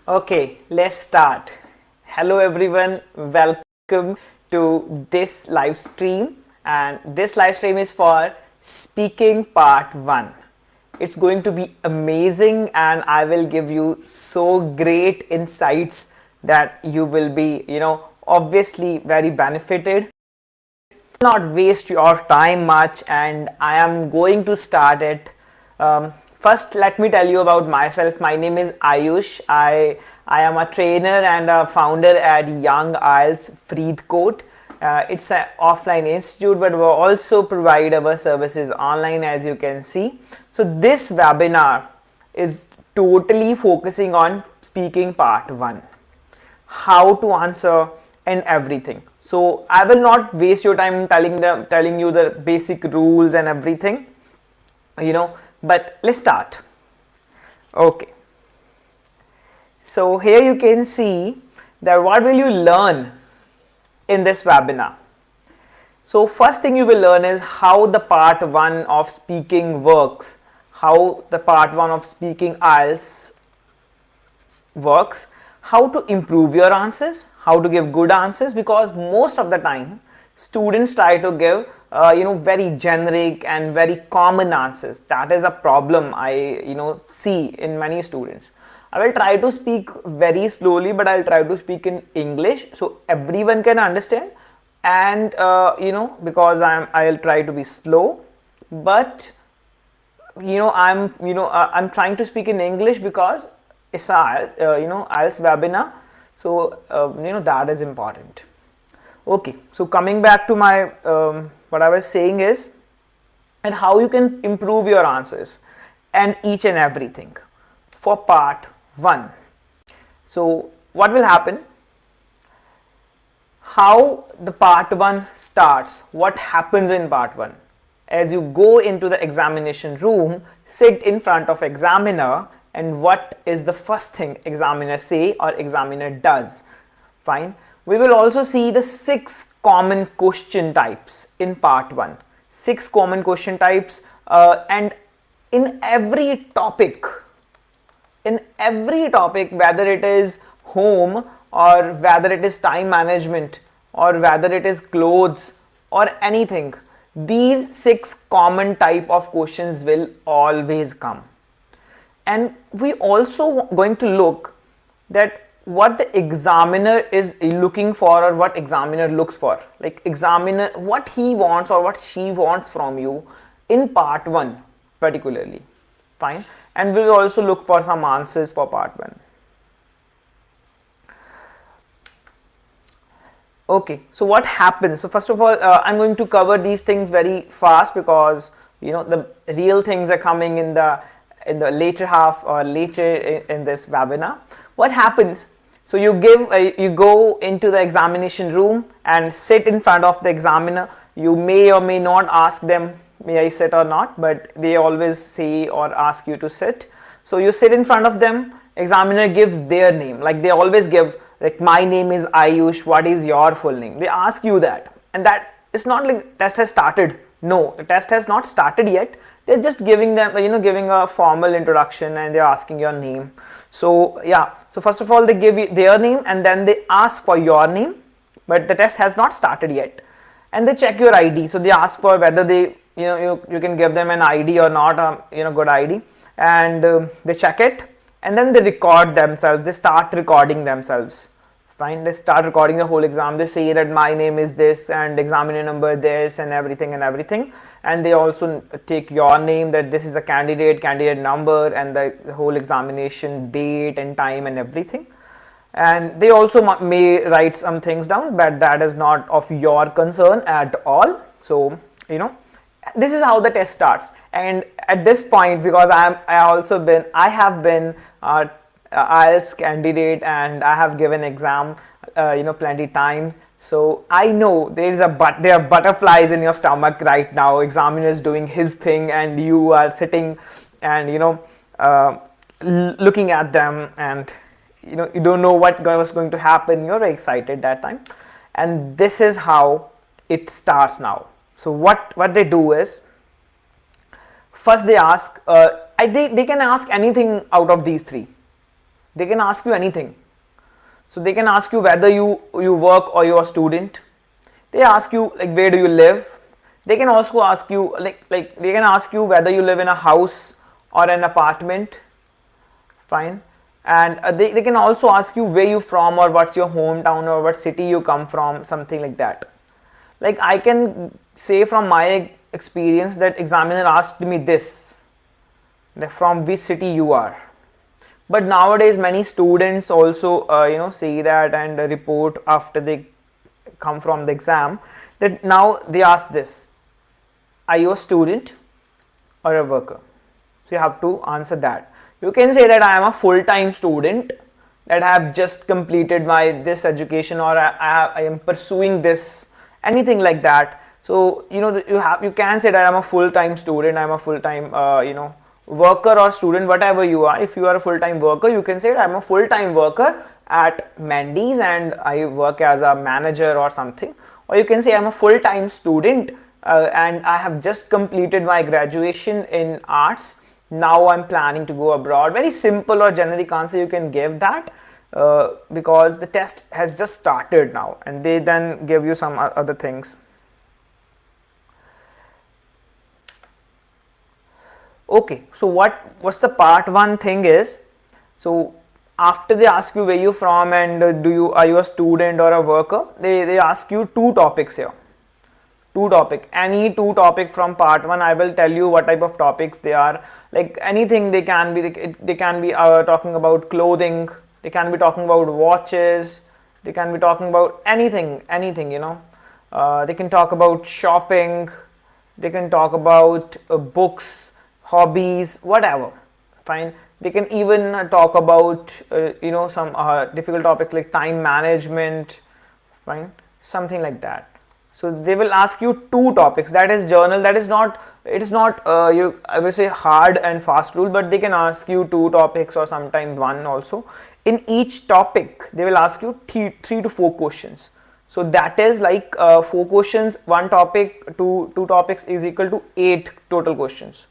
Okay, let's start. Hello everyone, welcome to this live stream, and this live stream is for speaking part 1. It's going to be amazing and I will give you so great insights that you will be, obviously very benefited. Not waste your time much, and I am going to start it. First, let me tell you about myself. My name is Ayush. I am a trainer and a founder at Young IELTS Freedcoat. It's an offline institute, but we also provide our services online, as you can see. So this webinar is totally focusing on speaking part 1, how to answer and everything. So I will not waste your time telling you the basic rules and everything, but let's start. Okay, so here you can see that what will you learn in this webinar. So first thing you will learn is how the part 1 of speaking works, how the part 1 of speaking IELTS works, how to improve your answers, how to give good answers, because most of the time students try to give very generic and very common answers. That is a problem I see in many students. I will try to speak very slowly, but I'll try to speak in English so everyone can understand, and because I'll try to be slow, but I'm trying to speak in English because it's a IELTS webinar, so that is important. Okay, so coming back to my what I was saying is, and how you can improve your answers and each and everything for part 1. So what will happen, how the part 1 starts, what happens in part 1. As you go into the examination room, sit in front of examiner, and what is the first thing examiner say or examiner does. Fine. We will also see the 6 common question types in part 1. 6 common question types, and in every topic, whether it is home or whether it is time management or whether it is clothes or anything, these 6 common type of questions will always come. And we also going to look that what the examiner is looking for or what examiner looks for, like examiner, what he wants or what she wants from you in part 1 particularly. Fine. And we will also look for some answers for part 1. Okay, so what happens? So first of all, I'm going to cover these things very fast because the real things are coming in the later half or later in this webinar. What happens? So you go into the examination room and sit in front of the examiner. You may or may not ask them, may I sit or not, but they always say or ask you to sit. So you sit in front of them, examiner gives their name, like they always give, like, my name is Ayush, what is your full name? They ask you that, and that it's not like test has started. No, the test has not started yet. They're just giving them, giving a formal introduction, and they're asking your name. So yeah, so first of all they give you their name and then they ask for your name, but the test has not started yet, and they check your ID. So they ask for whether they you can give them an ID or not, good ID, and they check it, and then they record themselves. They start recording themselves. Fine, they start recording the whole exam. They say that my name is this and examiner number this and everything, and they also take your name, that this is the candidate number, and the whole examination date and time and everything. And they also may write some things down, but that is not of your concern at all. So this is how the test starts. And at this point, because I have been IELTS candidate and I have given exam plenty times, so I know there are butterflies in your stomach right now. Examiner is doing his thing and you are sitting and looking at them, and you don't know what was going to happen. You're very excited that time, and this is how it starts now. So what they do is, first they ask, they can ask anything out of these 3. They can ask you anything. So they can ask you whether you work or you're a student. They ask you like where do you live. They can also ask you like they can ask you whether you live in a house or an apartment. Fine. And they can also ask you where you from or what's your hometown or what city you come from, something like that. Like I can say from my experience that examiner asked me this, that from which city you are. But nowadays many students also say that and report after they come from the exam, that now they ask this, are you a student or a worker? So you have to answer that. You can say that I am a full-time student, that I have just completed my this education, or I am pursuing this, anything like that. So you can say that I am a full-time student, I am a full-time worker or student, whatever you are. If you are a full-time worker, you can say that I am a full-time worker at Mandy's and I work as a manager or something. Or you can say I am a full-time student and I have just completed my graduation in arts. Now I'm planning to go abroad. Very simple or generic answer you can give that because the test has just started now, and they then give you some other things. Okay, so what's the part one thing is, so after they ask you where you from and are you a student or a worker, they ask you two topics here. Any two topic from part one. I will tell you what type of topics they are. Like anything, they can be talking about clothing, they can be talking about watches, they can be talking about anything. They can talk about shopping, they can talk about books, hobbies, whatever. Fine. They can even talk about some difficult topics like time management. Fine. Something like that. So they will ask you two topics. That is journal. That is not. It is not. I will say hard and fast rule, but they can ask you two topics or sometimes one also. In each topic, they will ask you three to four questions. So that is like 4 questions, one topic, two topics is equal to 8 total questions.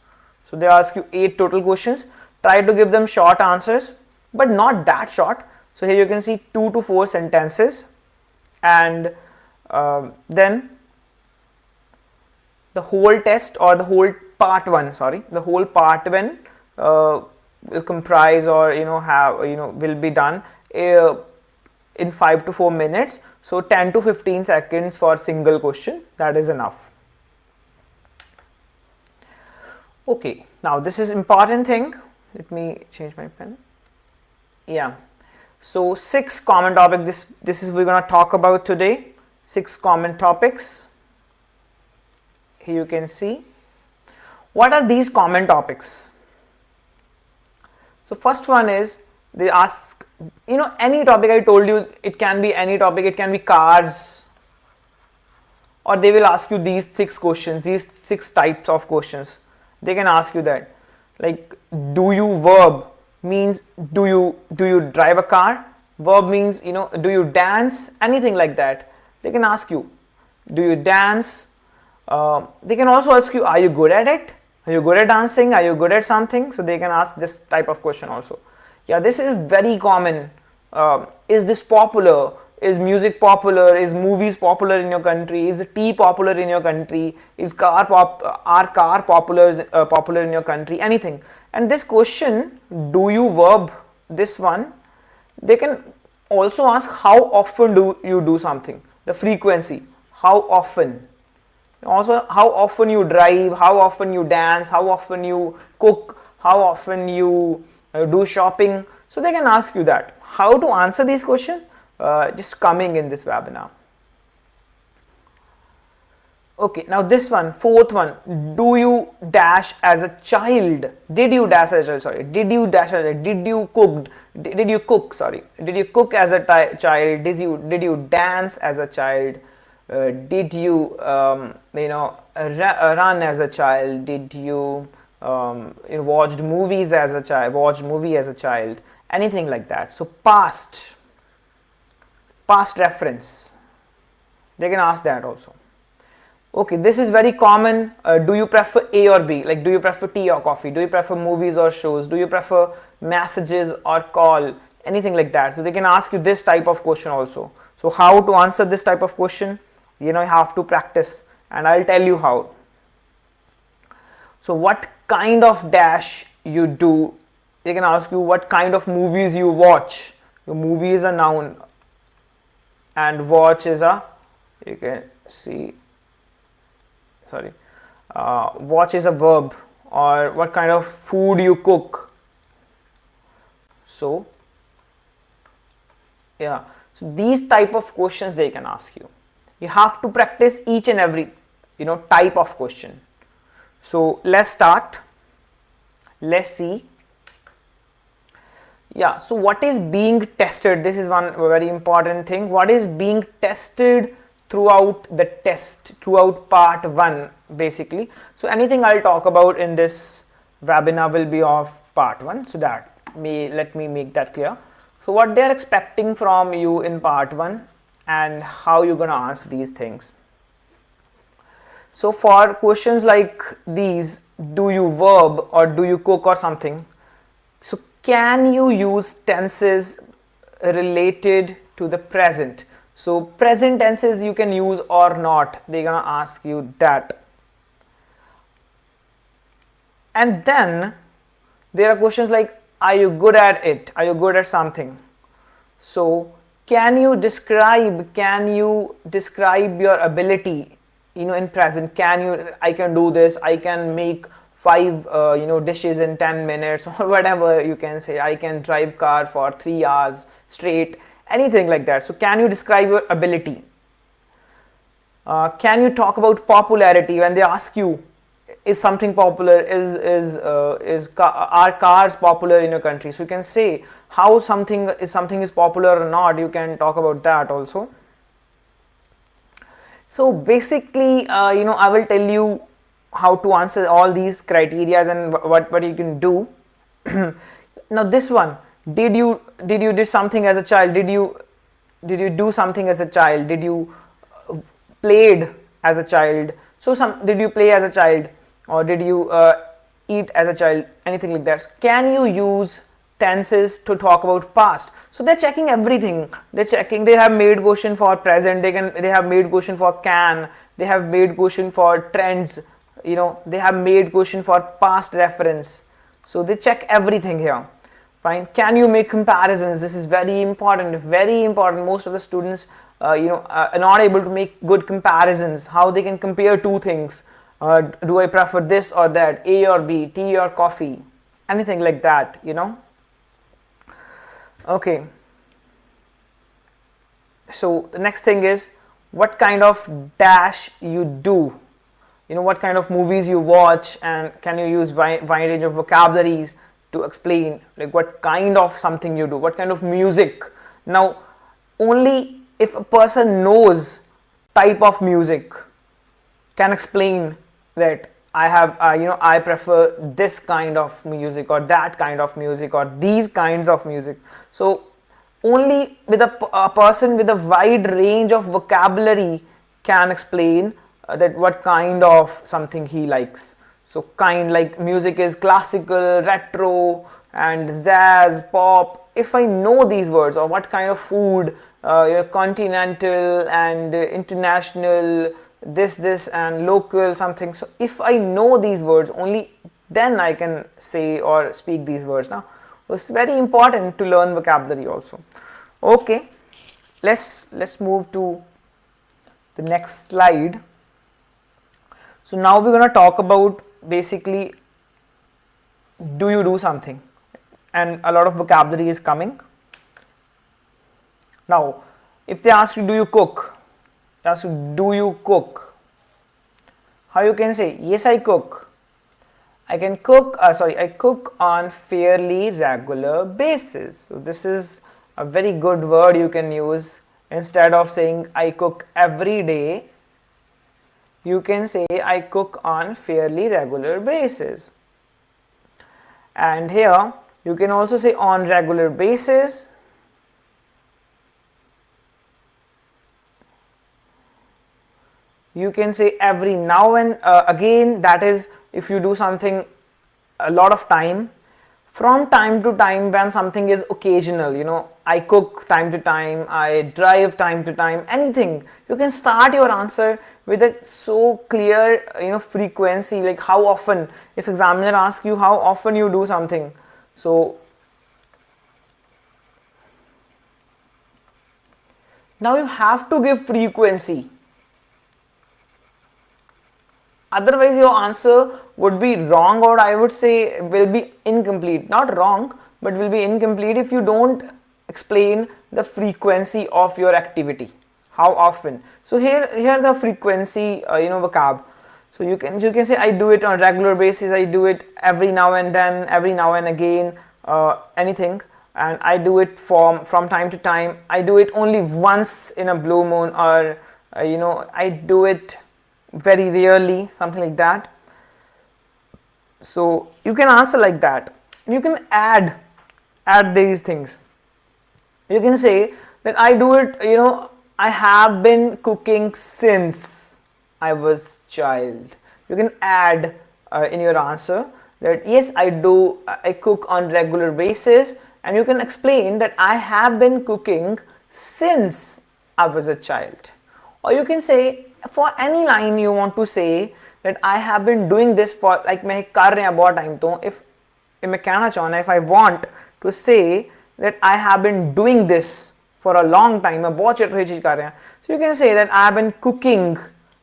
So they ask you 8 total questions. Try to give them short answers, but not that short. So here you can see 2 to 4 sentences, and then the whole test or the whole part one will comprise or will be done in 5 to 4 minutes. So 10 to 15 seconds for single question, that is enough. Okay, now this is important thing. Let me change my pen. Yeah, so 6 common topics. This is we're gonna talk about today. 6 common topics. Here you can see. What are these common topics? So first one is they ask any topic. I told you it can be any topic. It can be cars, or they will ask you these 6 questions. These 6 types of questions. They can ask you that, like, do you verb means do you drive a car? Verb means do you dance? Anything like that. They can ask you, do you dance? They can also ask you, are you good at it? Are you good at dancing? Are you good at something? So they can ask this type of question also. Yeah, this is very common. Is this popular? Is music popular? Is movies popular in your country? Is tea popular in your country? Are car popular in your country? Anything. And this question, do you verb, this one, they can also ask how often do you do something, the frequency, how often. Also, how often you drive, how often you dance, how often you cook, how often you do shopping. So they can ask you that. How to answer these questions? Just coming in this webinar. Okay, now this one, 4th one. Do you dash as a child? Did you dash as a child? Sorry. Did you dash as a child? Did you cook? Did you cook? Sorry. Did you cook as a child? Did you dance as a child? Did you run as a child? Did you watched movies as a child? Watched movie as a child? Anything like that. So past reference. They can ask that also. Okay, this is very common. Do you prefer A or B? Like, do you prefer tea or coffee? Do you prefer movies or shows? Do you prefer messages or call? anything like that. So they can ask you this type of question also. So how to answer this type of question, you have to practice, and I'll tell you how. So what kind of dash you do, they can ask you what kind of movies you watch. Your movie is a noun and watch is a, you can see, sorry, watch is a verb. Or what kind of food you cook. So yeah, so these type of questions they can ask you. You have to practice each and every type of question. So let's start. Let's see. Yeah, so what is being tested? This is one very important thing. What is being tested throughout the test, throughout part 1 basically. So anything I'll talk about in this webinar will be of part 1. So let me make that clear. So what they are expecting from you in part 1 and how you're going to answer these things. So for questions like these, do you verb or do you cook or something, so can you use tenses related to the present? So present tenses you can use or not, they're going to ask you that. And then there are questions like, are you good at it? Are you good at something? So can you describe your ability, in present? I can do this, I can make 5 dishes in 10 minutes or whatever you can say. I can drive car for 3 hours straight, anything like that. So can you describe your ability? Can you talk about popularity? When they ask you, is something popular, are cars popular in your country? So you can say how something is popular or not. You can talk about that also. So basically, I will tell you how to answer all these criteria and what you can do. Now this one, did you do something as a child? Did you do something as a child? Did you played as a child? So did you play as a child, or did you eat as a child? Anything like that. Can you use tenses to talk about past? So they're checking everything. They have made question for present. They have made question for can. They have made question for trends. They have made question for past reference. So they check everything here. Fine. Can you make comparisons? This is very important. Very important. Most of the students are not able to make good comparisons. How they can compare two things. Do I prefer this or that? A or B? Tea or coffee? Anything like that. Okay. So the next thing is what kind of dash you do. What kind of movies you watch, and can you use wide range of vocabularies to explain like what kind of something you do, what kind of music. Now only if a person knows type of music can explain that I prefer this kind of music or that kind of music or these kinds of music. So only with a person with a wide range of vocabulary can explain that what kind of something he likes. So like music is classical, retro and jazz, pop. If I know these words, or what kind of food, continental and international, this and local something. So if I know these words, only then I can say or speak these words. Now it's very important to learn vocabulary also. Okay, let's move to the next slide. So now we're going to talk about basically, do you do something, and a lot of vocabulary is coming. Now if they ask you, do you cook? They ask you, do you cook? How you can say, yes I cook. I can cook, I cook on fairly regular basis. So this is a very good word you can use. Instead of saying I cook every day, you can say I cook on fairly regular basis. And here you can also say on regular basis. You can say every now and again, that is if you do something a lot of time. from time to time, when something is occasional, I cook time to time, I drive time to time, anything, you can start your answer with a so clear, frequency, like how often. If examiner asks you how often you do something, so now you have to give frequency. Otherwise your answer would be wrong, or I would say will be incomplete. Not wrong, but will be incomplete if you don't explain the frequency of your activity. How often? So here the frequency, vocab. So you can say I do it on a regular basis, I do it every now and then, every now and again, anything, and I do it from time to time. I do it only once in a blue moon, or I do it very rarely, something like that. So you can answer like that. You can add these things. You can say that I do it, I have been cooking since I was child. You can add in your answer that yes, I cook on regular basis, and you can explain that I have been cooking since I was a child. Or you can say, for any line you want to say that I have been doing this for, like मैं कर रहा बहुत time तो, if मैं कहना चाहना, if I want to say that I have been doing this for a long time, मैं बहुत चीज़ चीज़ कर रहा, so you can say that I have been cooking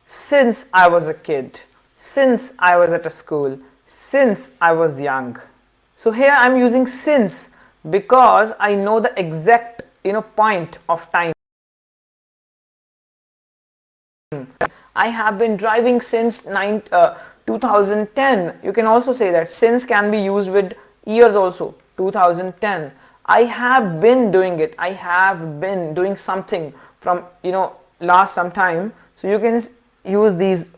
since I was a kid, since I was at a school, since I was young. So here I'm using since because I know the exact point of time. I have been driving since 2010. You can also say that since can be used with years also. 2010. I have been doing it. I have been doing something from last some time. So you can use these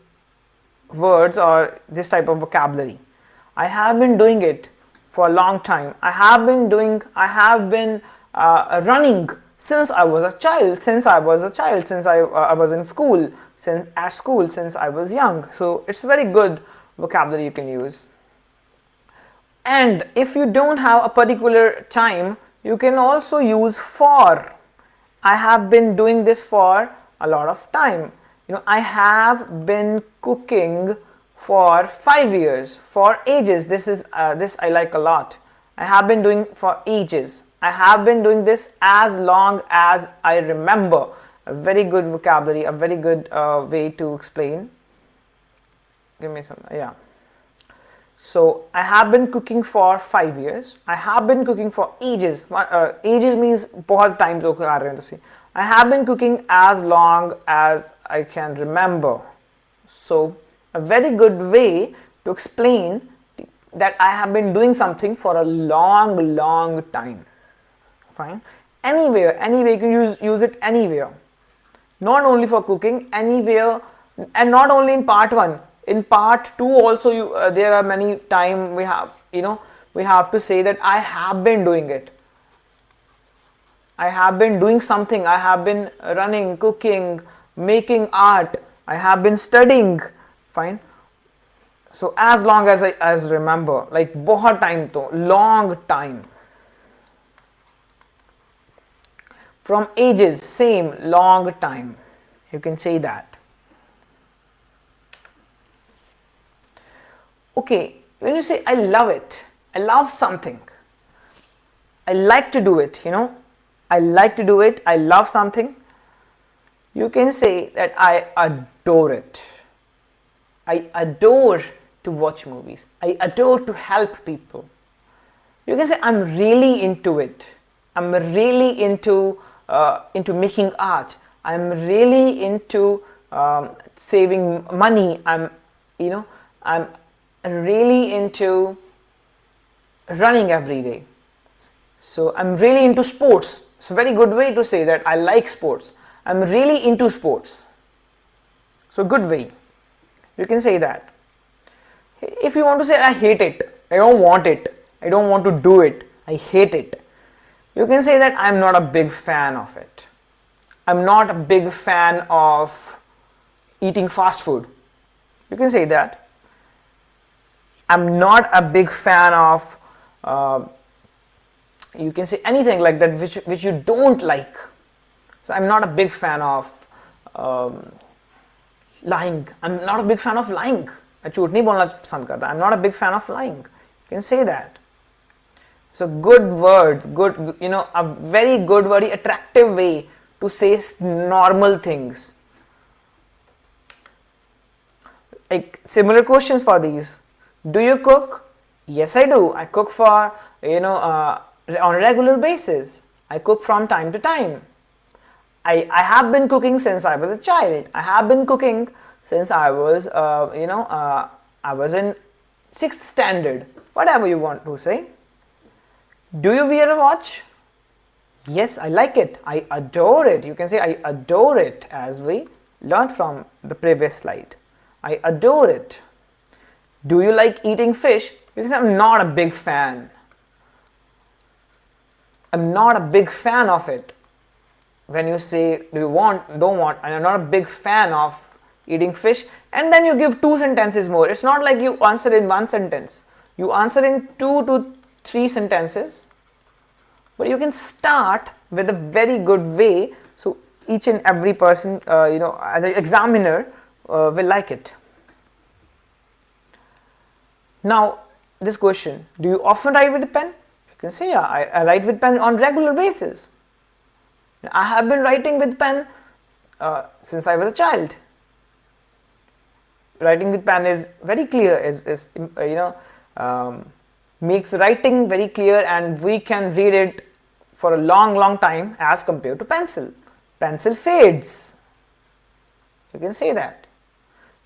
words or this type of vocabulary. I have been doing it for a long time. I have been running since I was a child, since I was in school, since I was young. So it's very good vocabulary you can use. And if you don't have a particular time, you can also use for. I have been doing this for a lot of time. I have been cooking for 5 years, for ages. This I like a lot. I have been doing for ages. I have been doing this as long as I remember. A very good vocabulary, a very good way to explain. Give me some, yeah. So I have been cooking for 5 years. I have been cooking for ages. Ages means बहुत time to कर रहे हैं तुसी. I have been cooking as long as I can remember. So a very good way to explain that I have been doing something for a long time. Fine. Anywhere you can use it anywhere. Not only for cooking, anywhere, and not only in part 1. In part 2 also there are many time we have to say that I have been doing it. I have been doing something. I have been running, cooking, making art. I have been studying. Fine. So as long as I remember, like बहुत time to, long time. From ages, same, long time. You can say that. Okay, when you say I love it, I love something, I like to do it, I like to do it, I love something, you can say that I adore it. I adore to watch movies. I adore to help people. You can say I'm really into it. I'm really into making art. I'm really into saving money. I'm really into running every day. So I'm really into sports. It's a very good way to say that I like sports. I'm really into sports. So good way. You can say that. If you want to say I hate it, I don't want it, I don't want to do it, I hate it, you can say that I'm not a big fan of it. I'm not a big fan of eating fast food. You can say that. I'm not a big fan of you can say anything like that which you don't like. So I'm not a big fan of lying. I'm not a big fan of lying. मैं झूठ नहीं बोलना पसंद करता. I'm not a big fan of lying. You can say that. So good words, good, a very good, very attractive way to say normal things. Like similar questions for these. Do you cook? Yes, I do. I cook for, on a regular basis. I cook from time to time. I have been cooking since I was a child. I have been cooking since I was, I was in 6th standard. Whatever you want to say. Do you wear a watch? Yes, I like it. I adore it. You can say I adore it, as we learned from the previous slide. I adore it. Do you like eating fish? You can say I'm not a big fan. I'm not a big fan of it. When you say do you want, don't want, and I'm not a big fan of eating fish, and then you give 2 sentences more. It's not like you answer in 1 sentence. You answer in 2 to 3 sentences, but you can start with a very good way, so each and every person, the examiner will like it. Now, this question, do you often write with a pen? You can say, yeah, I write with pen on regular basis. I have been writing with pen since I was a child. Writing with pen is very clear, makes writing very clear, and we can read it for a long time as compared to pencil. Pencil fades. You can say that.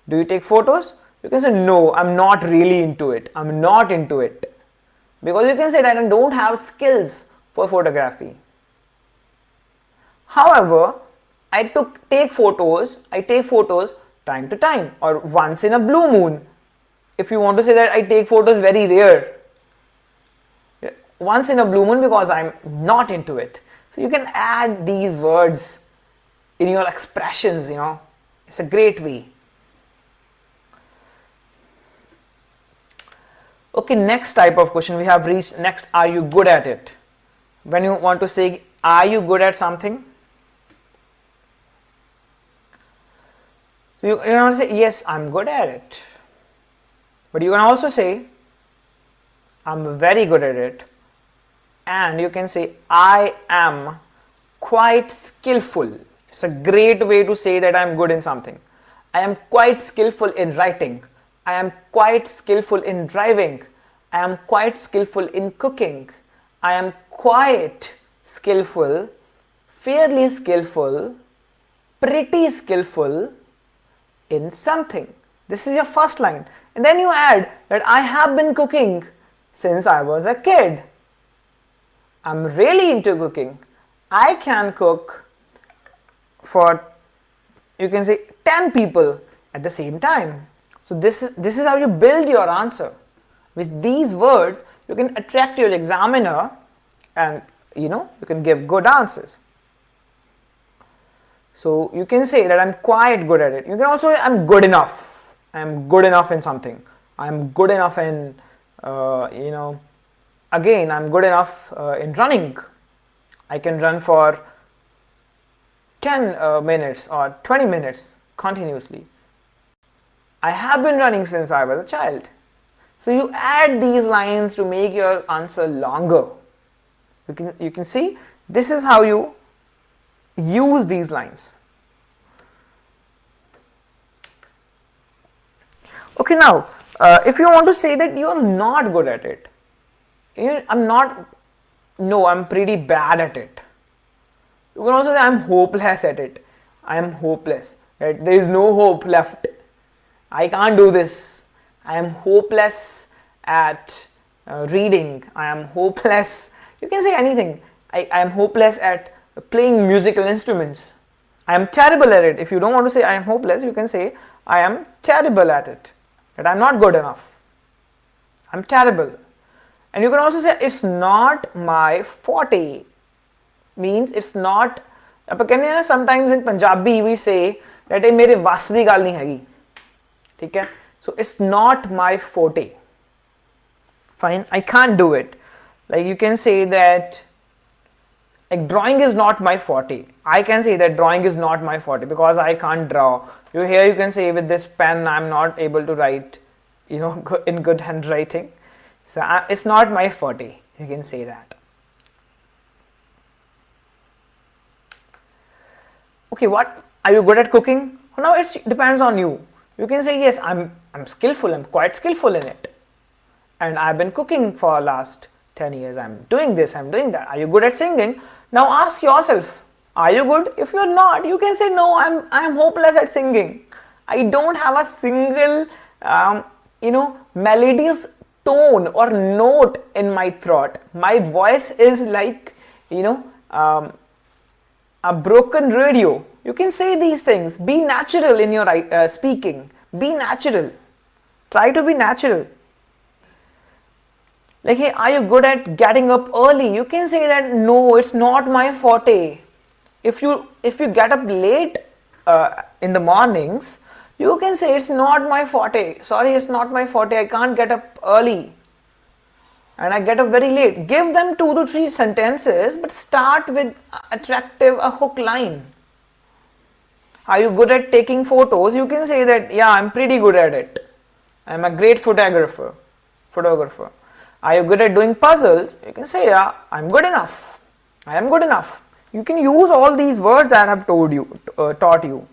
Do you take photos? You can say no, I'm not really into it. I'm not into it. Because you can say that I don't have skills for photography. However, I take photos time to time, or once in a blue moon. If you want to say that I take photos very rare. Once in a blue moon, because I'm not into it. So you can add these words in your expressions, It's a great way. Okay, next type of question we have reached. Next, are you good at it? When you want to say, are you good at something? So you can say, yes, I'm good at it. But you can also say, I'm very good at it. And you can say, I am quite skillful. It's a great way to say that I'm good in something. I am quite skillful in writing. I am quite skillful in driving. I am quite skillful in cooking. I am quite skillful, fairly skillful, pretty skillful in something. This is your first line. And then you add that I have been cooking since I was a kid. I'm really into cooking. I can cook for, you can say, 10 people at the same time. So this is how you build your answer. With these words, you can attract your examiner, and you can give good answers. So you can say that I'm quite good at it. You can also say I'm good enough. I'm good enough in something. I'm good enough in, again, I'm good enough in running. I can run for 10 minutes or 20 minutes continuously. I have been running since I was a child. So you add these lines to make your answer longer. You can see this is how you use these lines. Okay, now if you want to say that you're not good at it, I'm pretty bad at it. You can also say I'm hopeless at it. I am hopeless. Right? There is no hope left. I can't do this. I am hopeless at reading. I am hopeless. You can say anything. I am hopeless at playing musical instruments. I am terrible at it. If you don't want to say I am hopeless, you can say I am terrible at it. That I am not good enough. I am terrible. And you can also say it's not my forte. Means it's not. Sometimes in Punjabi we say that ये मेरे वस दी गल नहीं हैगी. ठीक है? So it's not my forte. Fine, I can't do it. Like you can say that like drawing is not my forte. I can say that drawing is not my forte because I can't draw. You can say with this pen I'm not able to write, in good handwriting. So it's not my forte. You can say that. Okay, what are you good at cooking? Now it depends on you. You can say yes, I'm skillful. I'm quite skillful in it, and I've been cooking for last 10 years. I'm doing this. I'm doing that. Are you good at singing? Now ask yourself, are you good? If you're not, you can say no. I'm hopeless at singing. I don't have a single melodious tone or note in my throat. My voice is like a broken radio. You can say these things. Be natural in your speaking. Be natural. Try to be natural. Like, hey, are you good at getting up early? You can say that no, it's not my forte. If you get up late in the mornings, you can say it's not my forte. Sorry, it's not my forte. I can't get up early. And I get up very late. Give them 2 to 3 sentences, but start with a hook line. Are you good at taking photos? You can say that, yeah, I'm pretty good at it. I'm a great photographer. Are you good at doing puzzles? You can say, yeah, I'm good enough. I am good enough. You can use all these words that I have taught you.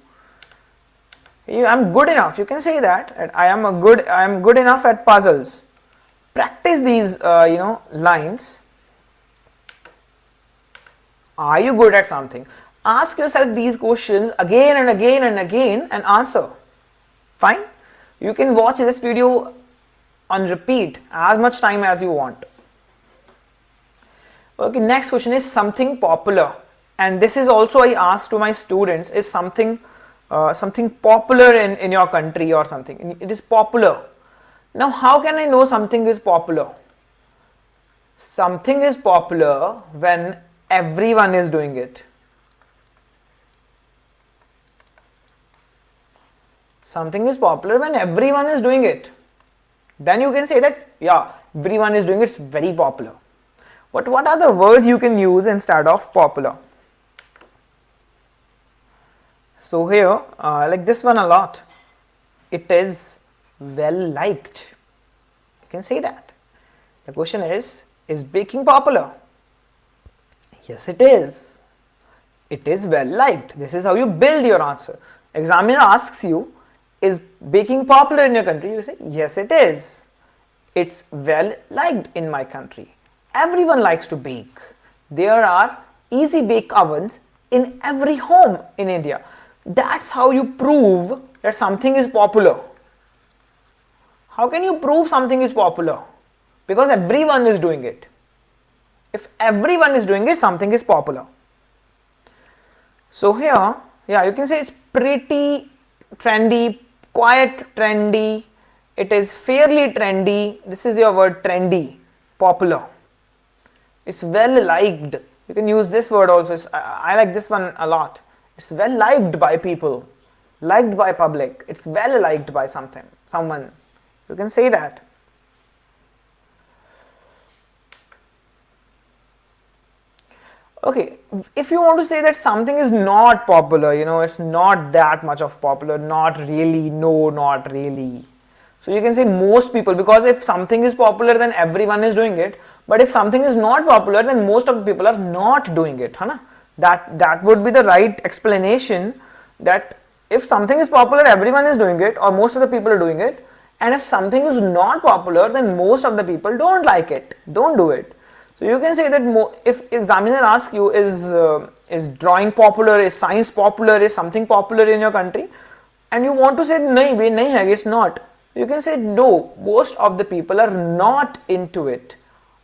I'm good enough. You can say that. I am good enough at puzzles. Practice these, lines. Are you good at something? Ask yourself these questions again and again and again and answer. Fine? You can watch this video on repeat as much time as you want. Okay, next question is something popular. And this is also I ask to my students, is something popular in your country or something. It is popular. Now, how can I know something is popular? Something is popular when everyone is doing it. Something is popular when everyone is doing it. Then you can say that, yeah, everyone is doing it, it's very popular. But what are the words you can use instead of popular? So here, like this one a lot. It is well liked. You can say that. The question is baking popular? Yes, it is. It is well liked. This is how you build your answer. Examiner asks you, is baking popular in your country? You say, yes, it is. It's well liked in my country. Everyone likes to bake. There are easy bake ovens in every home in India. That's how you prove that something is popular. How can you prove something is popular? Because everyone is doing it. If everyone is doing it, something is popular. So here, yeah, you can say it's pretty trendy, quite trendy, it is fairly trendy. This is your word, trendy, popular. It's well liked. You can use this word also. I like this one a lot. It's well liked by people, liked by public. It's well liked by someone. You can say that. Okay, if you want to say that something is not popular, it's not that much of popular, not really, no, not really. So you can say most people, because if something is popular, then everyone is doing it. But if something is not popular, then most of the people are not doing it. Hai na? That would be the right explanation, that if something is popular, everyone is doing it, or most of the people are doing it. And if something is not popular, then most of the people don't like it, don't do it. So you can say that if examiner asks you, is drawing popular, is science popular, is something popular in your country, and you want to say nahi hai, it's not, you can say no, most of the people are not into it,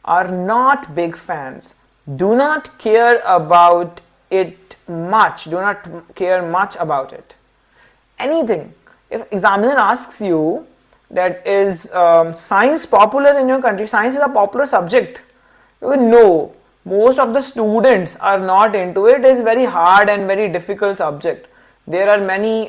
are not big fans, do not care about it much, do not care much about it. Anything. If examiner asks you that is science popular in your country, science is a popular subject, no, most of the students are not into it. It is very hard and very difficult subject. There are many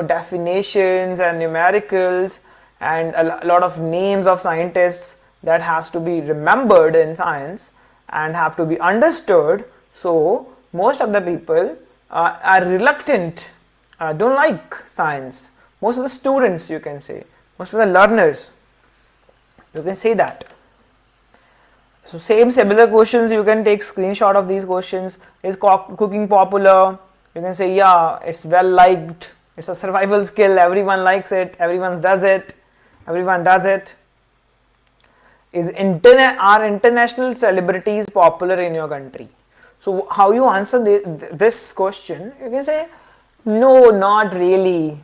definitions and numericals and a lot of names of scientists that has to be remembered in science and have to be understood. So most of the people are reluctant, don't like science. Most of the students, you can say, most of the learners, you can say that. So same similar questions, you can take screenshot of these questions. Is cooking popular? You can say, yeah, it's well liked, it's a survival skill, everyone likes it, everyone does it, everyone does it. Are international celebrities popular in your country? So how you answer this question, you can say, no, not really.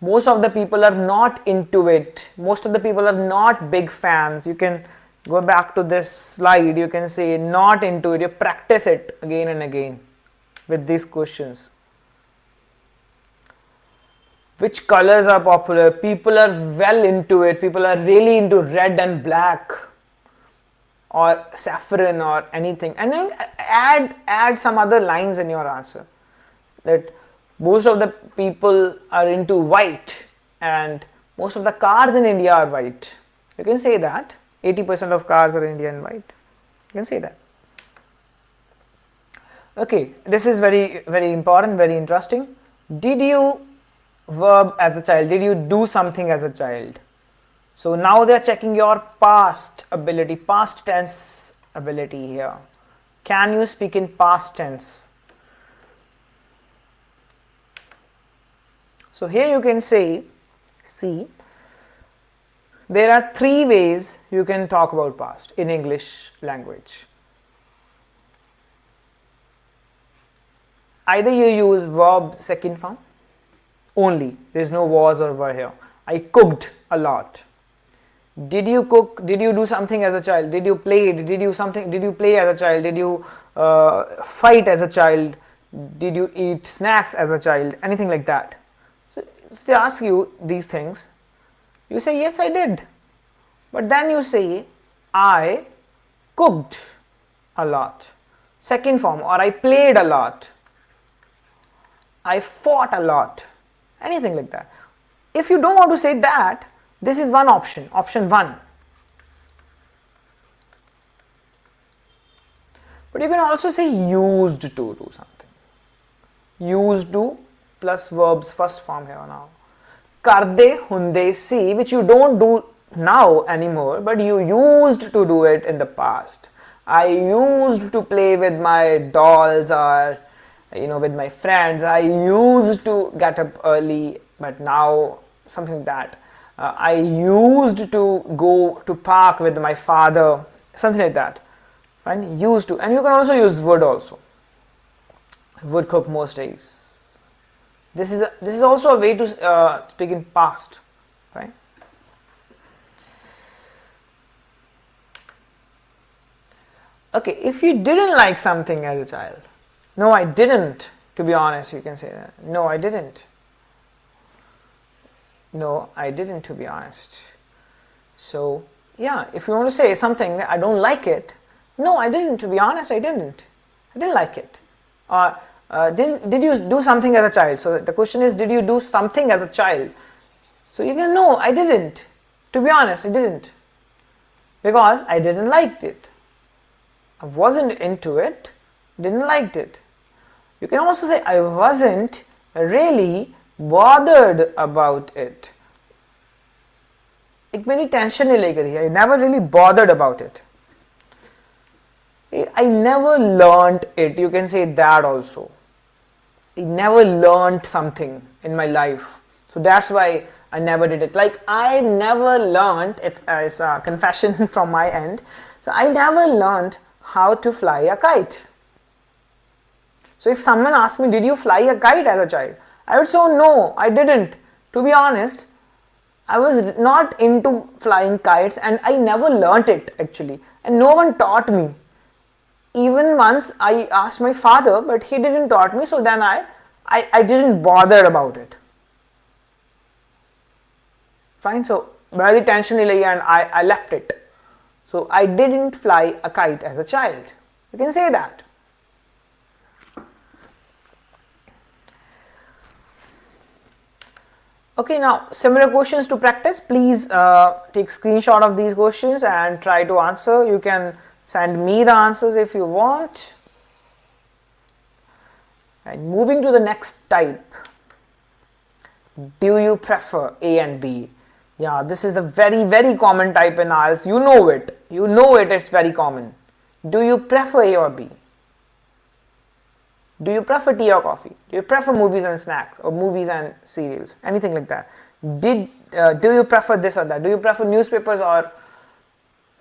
Most of the people are not into it. Most of the people are not big fans. You can go back to this slide, you can say not into it, you practice it again and again with these questions. Which colors are popular? People are well into it. People are really into red and black or saffron or anything, and then add some other lines in your answer, that most of the people are into white and most of the cars in India are white. You can say that 80% of cars are Indian white. You can say that. Okay, this is very important, very interesting. Did you verb as a child? Did you do something as a child? So now they are checking your past ability, past tense ability here. Can you speak in past tense? So here you can say, see, there are 3 ways you can talk about past in English language. Either you use verb second form only, there is no was or were here. I cooked a lot. Did you cook? Did you do something as a child? Did you play? Did you play as a child? Did you fight as a child? Did you eat snacks as a child? Anything like that. So they ask you these things. You say, yes, I did. But then you say, I cooked a lot. Second form, or I played a lot. I fought a lot. Anything like that. If you don't want to say that, this is one option, option 1. But you can also say used to do something. Used to plus verbs first form here now. Karde hunde si, which you don't do now anymore, but you used to do it in the past. I used to play with my dolls or with my friends. I used to get up early, but now something like that. I used to go to park with my father, something like that. Fine, used to, and you can also use would also. Would cook most days. This is also a way to speak in past, right? Okay, if you didn't like something as a child, no, I didn't. To be honest, you can say that. No, I didn't. No, I didn't, to be honest. So, yeah, if you want to say something, I don't like it. No, I didn't, to be honest, I didn't. I didn't like it. Or, did you do something as a child? So, the question is, did you do something as a child? So, you can, no, I didn't. To be honest, I didn't. Because I didn't like it. I wasn't into it, didn't like it. You can also say, I wasn't really bothered about it. एक मेरी tension नहीं लेकर ही, I never really bothered about it. I never learnt it. You can say that also. I never learnt something in my life. So that's why I never did it. Like I never learnt, it's a confession from my end. So I never learnt how to fly a kite. So if someone asked me, did you fly a kite as a child? I would say, no, I didn't. To be honest, I was not into flying kites and I never learnt it actually. And no one taught me. Even once I asked my father, but he didn't taught me, so then I didn't bother about it. Fine, so very tension and I left it. So I didn't fly a kite as a child. You can say that. Okay, now similar questions to practice. Please take screenshot of these questions and try to answer. You can send me the answers if you want. And moving to the next type. Do you prefer A and B? Yeah, this is the very common type in IELTS. You know it. You know it, it's very common. Do you prefer A or B? Do you prefer tea or coffee? Do you prefer movies and snacks or movies and cereals? Anything like that. Do you prefer this or that? Do you prefer newspapers or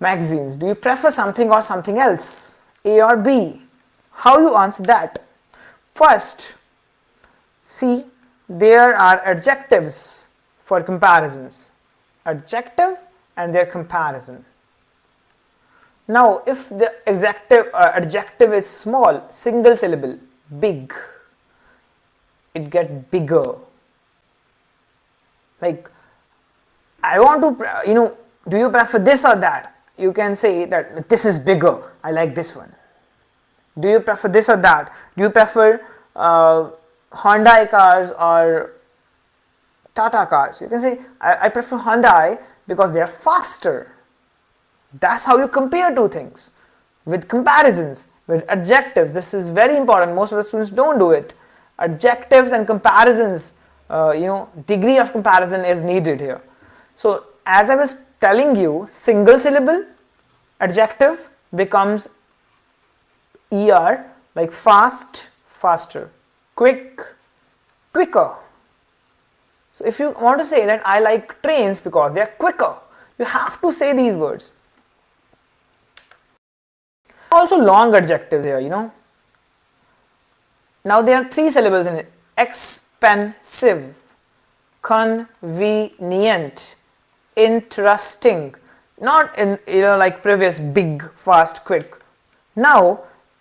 magazines? Do you prefer something or something else? A or B? How you answer that? First, see, there are adjectives for comparisons. Adjective and their comparison. Now, if the adjective is small, single syllable, big, it get bigger. Like, I want to, do you prefer this or that? You can say that this is bigger, I like this one. Do you prefer this or that? Do you prefer Hyundai cars or Tata cars? You can say, I prefer Hyundai because they are faster. That's how you compare two things. With comparisons, with adjectives, this is very important. Most of the students don't do it. Adjectives and comparisons, degree of comparison is needed here. So, as I was telling you, single syllable adjective becomes ER, like fast, faster, quick, quicker. So, if you want to say that I like trains because they are quicker, you have to say these words. Also long adjectives here, Now there are three syllables in it. Expensive, convenient, interesting. Not in, like previous big, fast, quick. Now,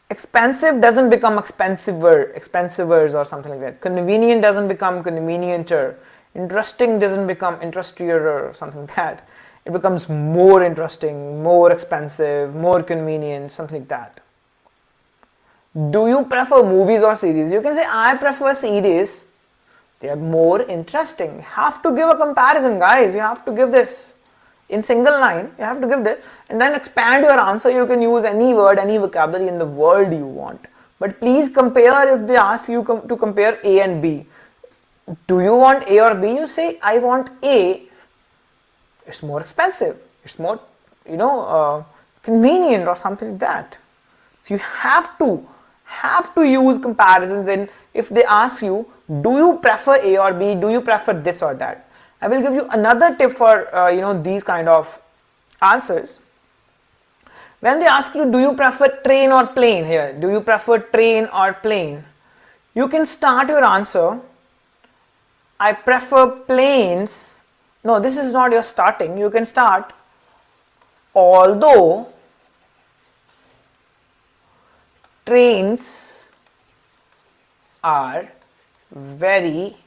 expensive doesn't become expensivers or something like that. Convenient doesn't become convenienter. Interesting doesn't become interestier or something like that. It becomes more interesting, more expensive, more convenient, something like that. Do you prefer movies or series? You can say, I prefer series. They are more interesting. You have to give a comparison, guys. You have to give this. In single line, you have to give this. And then expand your answer. You can use any word, any vocabulary in the world you want. But please compare if they ask you to compare A and B. Do you want A or B? You say, I want A. It's more expensive, it's more, convenient or something like that. So you have to use comparisons. And if they ask you, do you prefer A or B? Do you prefer this or that? I will give you another tip for, these kind of answers. When they ask you, do you prefer train or plane here? Do you prefer train or plane? You can start your answer, I prefer planes. No, this is not your starting. You can start, although trains are very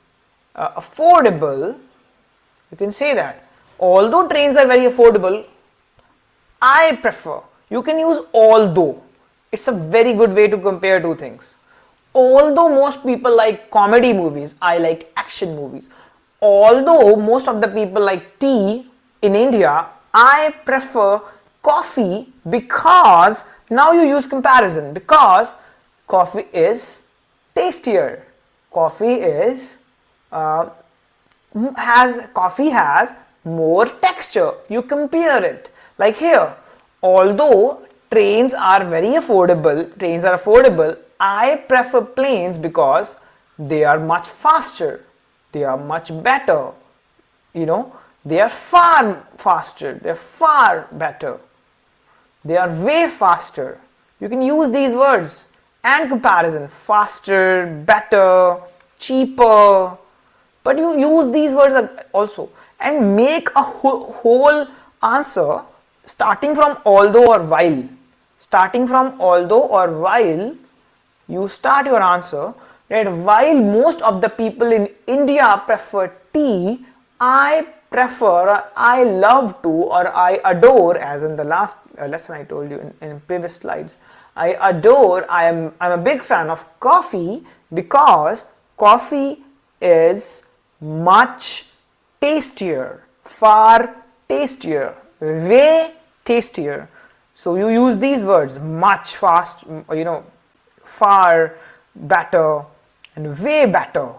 affordable. You can say that. Although trains are very affordable, I prefer. You can use although. It's a very good way to compare two things. Although most people like comedy movies, I like action movies. Although most of the people like tea in India, I prefer coffee because now you use comparison, because coffee is tastier. Coffee has more texture. You compare it. Like here, although trains are affordable, I prefer planes because they are much faster. They are much better, they are far faster, they are far better, they are way faster. You can use these words and comparison, faster, better, cheaper, but you use these words also and make a whole answer starting from although or while. Starting from although or while, you start your answer. Right, while most of the people in India prefer tea, I prefer, or I love to, or I adore, as in the last lesson I told you in previous slides, I am a big fan of coffee because coffee is much tastier, far tastier, way tastier. So you use these words, much, fast, far better and way better.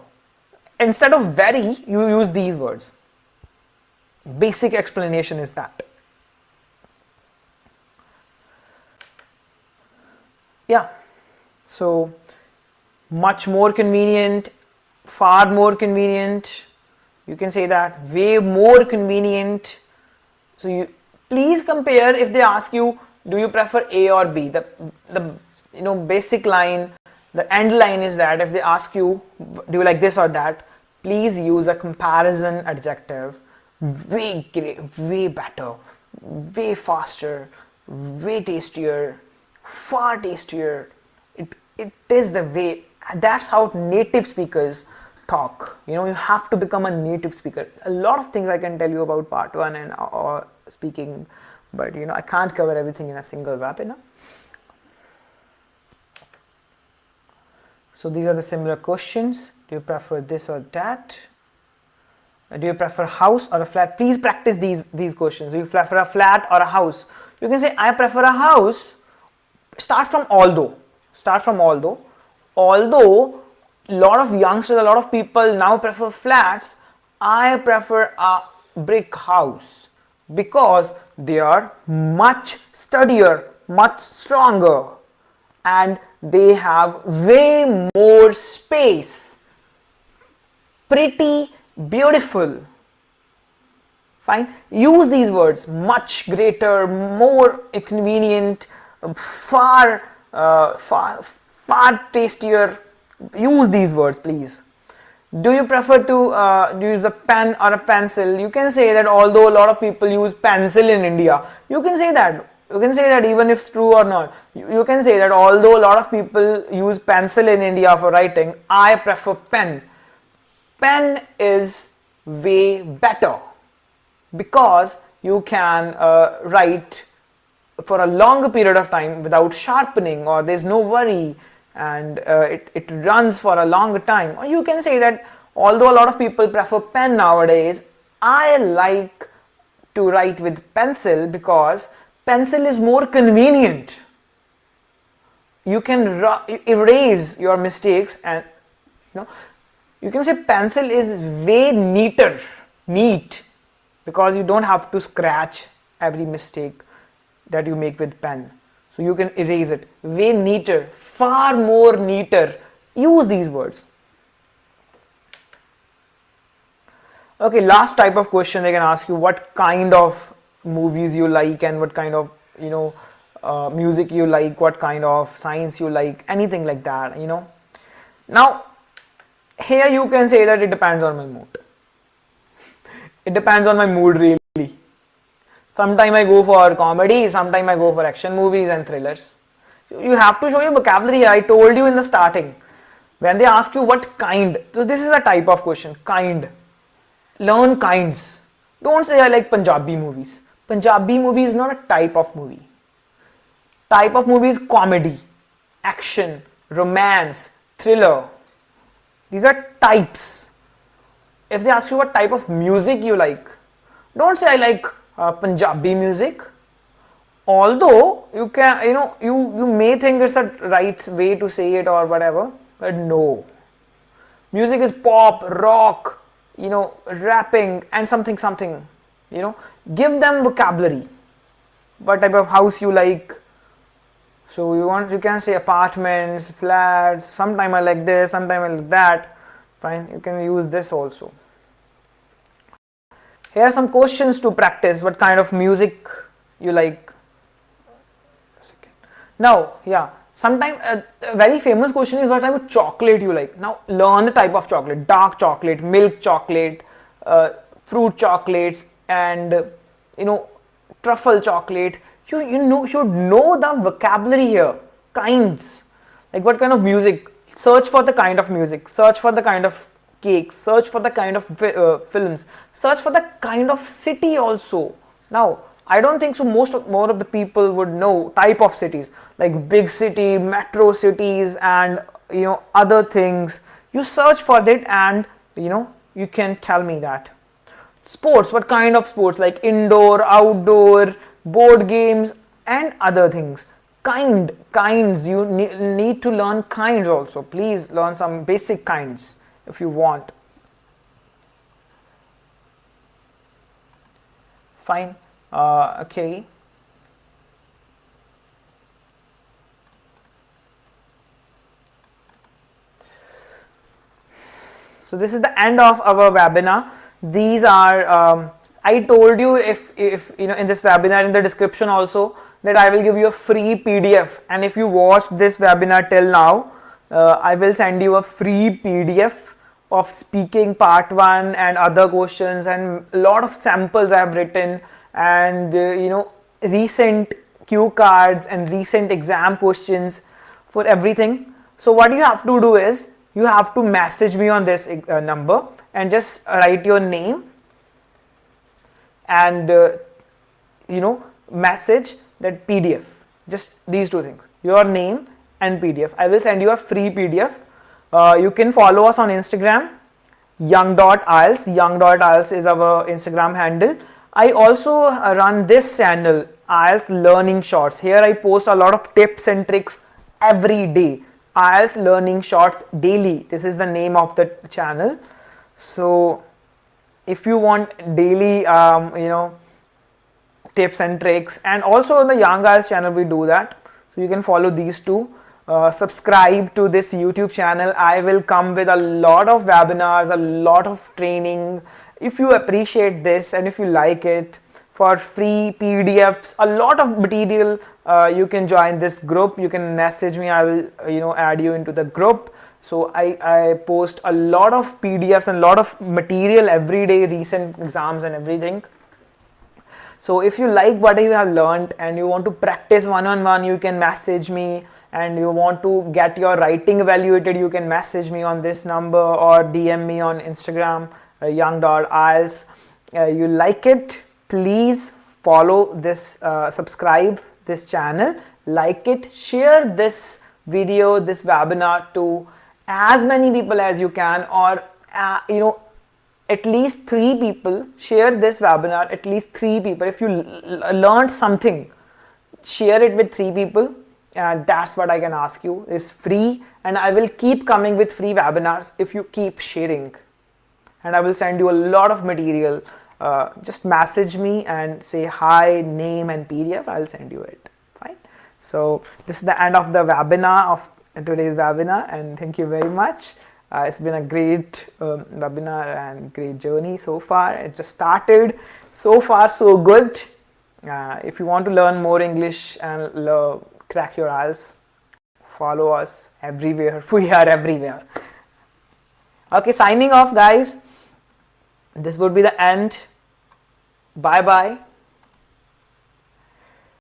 Instead of very, you use these words. Basic explanation is that. Yeah, so much more convenient, far more convenient, you can say that, way more convenient. So you please compare. If they ask you, do you prefer A or B, the basic line, the end line is that if they ask you, do you like this or that, please use a comparison adjective. Way great, way better, way faster, way tastier, far tastier. It is the way. That's how native speakers talk. You have to become a native speaker. A lot of things I can tell you about part 1 and or speaking, but I can't cover everything in a single webinar. So these are the similar questions. Do you prefer this or that? Do you prefer house or a flat? Please practice these questions. Do you prefer a flat or a house? You can say, I prefer a house. Start from although. Although a lot of youngsters, a lot of people now prefer flats, I prefer a brick house because they are much sturdier, much stronger, and they have way more space. Pretty beautiful. Fine. Use these words: much greater, more convenient, far tastier. Use these words, please. Do you prefer to use a pen or a pencil? You can say that although a lot of people use pencil in India, you can say that. You can say that even if it's true or not. You can say that although a lot of people use pencil in India for writing, I prefer pen. Pen is way better because you can write for a longer period of time without sharpening, or there's no worry, and it runs for a longer time. Or you can say that although a lot of people prefer pen nowadays, I like to write with pencil because pencil is more convenient. You can erase your mistakes, and you can say pencil is way neat because you don't have to scratch every mistake that you make with pen. So you can erase it. Way neater, far more neater. Use these words. Okay, last type of question they can ask you: what kind of movies you like and what kind of music you like, what kind of science you like, anything like that. Now here you can say that it depends on my mood. It depends on my mood really. Sometimes I go for comedy, sometimes I go for action movies and thrillers. You have to show your vocabulary here. I told you in the starting. When they ask you what kind, so this is a type of question, kind. Learn kinds. Don't say I like Punjabi movies. Punjabi movie is not a type of movie. Type of movie is comedy, action, romance, thriller. These are types. If they ask you what type of music you like, don't say I like Punjabi music. Although you can, you may think it's a right way to say it or whatever, but no. Music is pop, rock, rapping and something. Give them vocabulary. What type of house you like? So you can say apartments, flats. Sometime I like this, sometime I like that. Fine, you can use this also. Here are some questions to practice. What kind of music you like? Now, sometimes a very famous question is what type of chocolate you like. Now, learn the type of chocolate: dark chocolate, milk chocolate, fruit chocolates, and truffle chocolate. You should know the vocabulary here. Kinds, like what kind of music. Search for the kind of music. Search for the kind of cakes, search for the kind of films, search for the kind of city also. Now I don't think so more of the people would know type of cities like big city, metro cities, and other things. You search for it and you can tell me that. Sports, what kind of sports? Like indoor, outdoor, board games, and other things. Kinds, you need to learn kinds also. Please learn some basic kinds if you want. Fine. Okay. So this is the end of our webinar. These are, I told you if you know in this webinar, in the description also, that I will give you a free PDF, and if you watched this webinar till now, I will send you a free PDF of speaking part 1 and other questions and a lot of samples I have written, and you know, recent cue cards and recent exam questions for everything. So what you have to do is you have to message me on this number and just write your name and you know, message that PDF, just these two things, your name and PDF. I will send you a free PDF. You can follow us on Instagram, young.ielts. Young.ielts is our Instagram handle. I also run this channel, IELTS Learning Shorts. Here I post a lot of tips and tricks every day. IELTS Learning Shorts Daily. This is the name of the channel. So if you want daily, you know, tips and tricks, and also on the Young IELTS channel we do that. So you can follow these two. Subscribe to this YouTube channel. I will come with a lot of webinars, a lot of training. If you appreciate this and if you like it, for free PDFs, a lot of material, you can join this group. You can message me. I will, you know, add you into the group. So I post a lot of PDFs and a lot of material every day, recent exams and everything. So if you like what you have learned and you want to practice one-on-one, you can message me. And you want to get your writing evaluated, you can message me on this number or DM me on Instagram, young.ielts. You like it, please follow this, subscribe this channel, like it, share this video, this webinar to as many people as you can, or you know, at least 3 people. Share this webinar, at least 3 people. If you learned something, share it with 3 people. That's what I can ask you. It's free, and I will keep coming with free webinars if you keep sharing, and I will send you a lot of material. Just message me and say hi, name and PDF. I'll send you it. Fine. So this is the end of the webinar, of today's webinar, and thank you very much. It's been a great webinar and great journey so far. It just started. So far so good. If you want to learn more English and crack your IELTS, follow us everywhere. We are everywhere. Okay, signing off, guys. This would be the end. Bye bye.